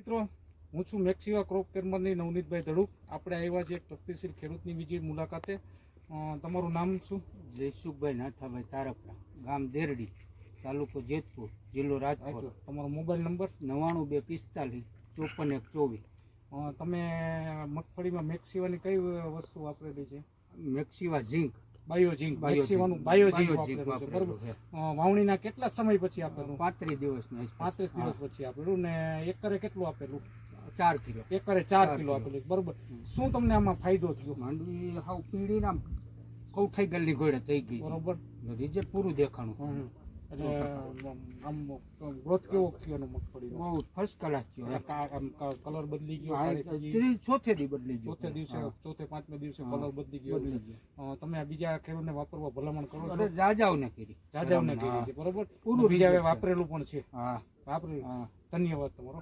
મિત્રો હું છું મેક્સિવા ક્રોપ કેરમાંથી નવનીતભાઈ ધડુક. આપણે આવ્યા છીએ એક પ્રગતિશીલ ખેડૂતની બીજી મુલાકાતે. તમારું નામ શું? જયસુખભાઈ નાથાભાઈ તારપરા, ગામ દેરડી, તાલુકો જેતપુર, જિલ્લો રાજકોટ. તમારો મોબાઈલ નંબર? 9245 5424. તમે મગફળીમાં મેક્સિવાની કઈ વસ્તુ વાપરેલી છે? મેક્સિવા ઝીંક, બાયોઝીંક. મેક્સિવાનું બાયોઝીંક વાપરેલું છે, બરોબર. વાવણીના કેટલા સમય પછી આપેલું? 35 દિવસની 35 દિવસ પછી આપેલું. ને એકરે કેટલું આપેલું? 4 કિલો. એકરે 4 કિલો આપેલું, બરોબર. શું તમને આમાં ફાયદો થયો? માંડવી હાવ પીળી ના કૌઠાઈ ગલ્લી ઘોડે થઈ ગઈ, બરોબર. રિઝલ્ટ પૂરું દેખાણું. એટલે આમ ગ્રોથ કેવો થયો એનો મગફળીનો? બહુ ફર્સ્ટ ક્લાસ થયો. કલર બદલી ગયો? ચોથે દી બદલી ગયો. ચોથે દિવસે, ચોથે પાંચમે દિવસે કલર બદલી ગયો. તમે આ બીજા ખેડૂતને વાપરવા ભલામણ કરો છો? જાજાવને કરી, જાજાવને કરી છે, બરોબર. પૂરું બીજા વાપરેલું પણ છે. હા, વાપરેલું. ધન્યવાદ તમારો.